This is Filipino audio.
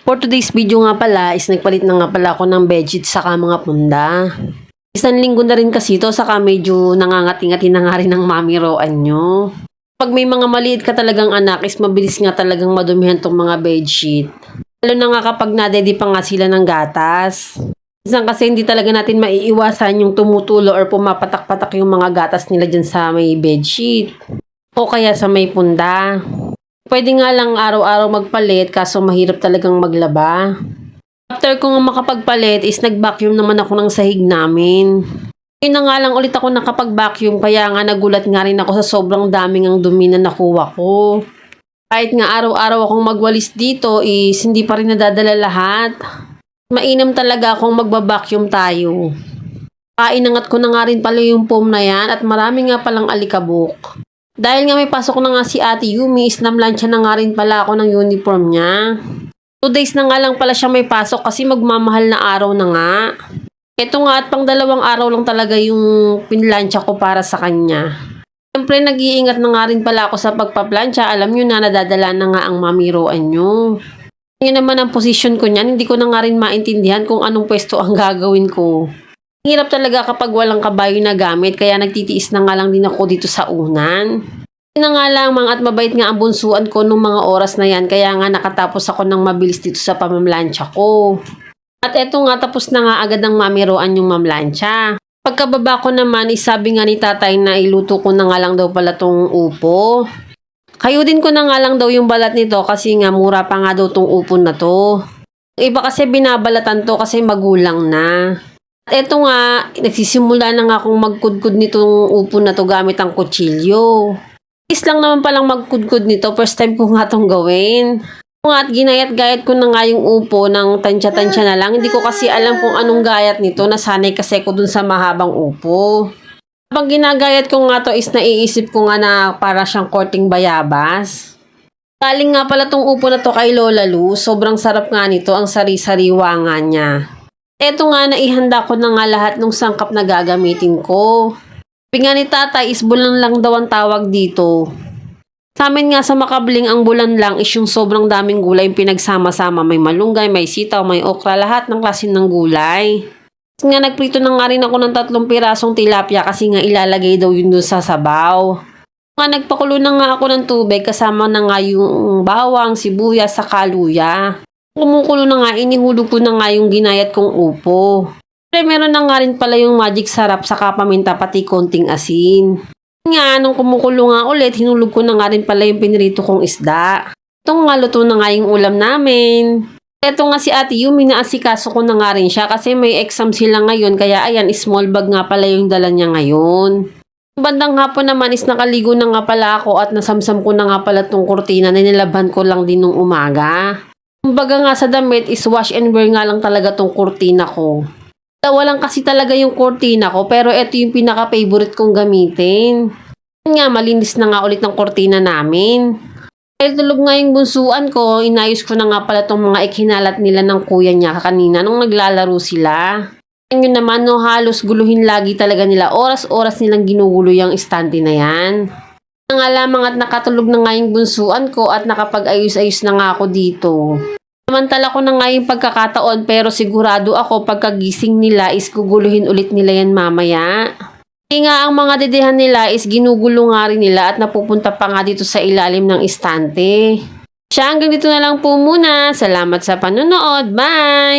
For today's video nga pala is nagpalit na nga pala ako ng bedsheet saka mga punda. Isang linggo na rin kasi ito saka medyo nangangati-ngati na nga rin ng mami roan nyo. Pag may mga maliit ka talagang anak is mabilis nga talagang madumihan tong mga bedsheet. Lalo na nga kapag nadedi pa nga sila ng gatas. Minsan kasi hindi talaga natin maiiwasan yung tumutulo or pumapatak-patak yung mga gatas nila dyan sa may bedsheet. O kaya sa may punda. Pwede nga lang araw-araw magpalit kaso mahirap talagang maglaba. After ko nga makapagpalit is nag-vacuum naman ako ng sahig namin. Ngayon na nga lang ulit ako nakapag-vacuum kaya nga nagulat nga rin ako sa sobrang daming ang dumi na nakuha ko. Kahit nga araw-araw akong magwalis dito is hindi pa rin nadadala lahat. Mainam talaga akong magba-vacuum tayo. Kainangat ko na nga rin pala yung foam na yan at marami nga palang alikabok. Dahil nga may pasok na nga si Ate Yumi is namlansya na nga rin pala ako ng uniform niya. 2 days na nga lang pala siya may pasok kasi magmamahal na araw na nga. Ito nga at pang 2 araw lang talaga yung pinlansya ko para sa kanya. Siyempre nag-iingat na nga rin pala ako sa pagpaplansya. Alam nyo na nadadala na nga ang mamiroan nyo. Ngayon naman ang posisyon ko niyan, hindi ko na nga rin maintindihan kung anong pwesto ang gagawin ko. Hirap talaga kapag walang kabayo na gamit kaya nagtitiis na nga lang din ako dito sa unan. Yun na nga lamang at mabait nga ang bunsuan ko nung mga oras na yan kaya nga nakatapos ako ng mabilis dito sa pamamlansya ko. At eto nga tapos na nga agad ang mamiroan yung mamlansya. Pagkababa ko naman isabi nga ni tatay na iluto ko na nga lang daw pala tong upo. Kayudin ko na nga lang daw yung balat nito kasi nga mura pa nga daw tong upo na to. Iba kasi binabalatan to kasi magulang na. At eto nga, nagsisimula na nga akong magkudkod nitong upo na to gamit ang kutsilyo. Is lang naman palang magkudkod nito, first time ko nga tong gawin. At ginayat-gayat ko na nga yung upo ng tansya-tansya na lang. Hindi ko kasi alam kung anong gayat nito, nasanay kasi ko dun sa mahabang upo. Habang ginagayat ko nga to is naiisip ko nga na para siyang korting bayabas. Galing nga pala tong upo na to kay Lola Lu, sobrang sarap nga nito, ang sari-sariwa nga niya. Eto nga naihanda ko na nga lahat ng sangkap na gagamitin ko. Sabi nga ni tatay is bulan lang daw ang tawag dito. Sa amin nga sa Makabling ang bulan lang is yung sobrang daming gulay yung pinagsama-sama. May malunggay, may sitaw, may okra, lahat ng klase ng gulay. Kasi nga nagprito na nga rin ako ng 3 pirasong tilapia kasi nga ilalagay daw yun doon sa sabaw. Nga nagpakulo na nga ako ng tubig kasama na nga yung bawang, sibuyas, sa luya. Kumukulo na nga, inihulog ko na nga yung ginayat kong upo. Pero meron na nga rin pala yung magic sarap sa paminta pati konting asin. Nga, nung kumukulo nga ulit, hinulog ko na nga rin pala yung pinirito kong isda. Ito nga, luto na nga yung ulam namin. Ito nga si Ate Yumi, naasikaso ko na nga rin siya kasi may exam sila ngayon kaya ayan, small bag nga pala yung dala niya ngayon. Bandang hapon naman is nakaligo na nga pala ako at nasamsam ko na nga pala tong kurtina na nilabhan ko lang din nung umaga. Kumbaga nga sa damit is wash and wear nga lang talaga tong kurtina ko. Walang kasi talaga yung kurtina ko pero ito yung pinaka-favorite kong gamitin. Nga, malinis na nga ulit ng kurtina namin. Dahil tulog nga yung bunsuan ko, inayos ko na nga pala tong mga ikinalat nila ng kuya niya kanina nung naglalaro sila. Yun naman no, halos guluhin lagi talaga nila. Oras-oras nilang ginugulo yung estante na yan. Nga lamang at nakatulog na nga yung bunsuan ko at nakapag-ayos-ayos na nga ako dito. Samantala ko na nga yung pagkakataon pero sigurado ako pagkagising nila is guguluhin ulit nila yan mamaya. Kaya nga ang mga dedehan nila is ginugulo nga rin nila at napupunta pa nga dito sa ilalim ng istante. Siya hanggang dito na lang po muna. Salamat sa panonood. Bye!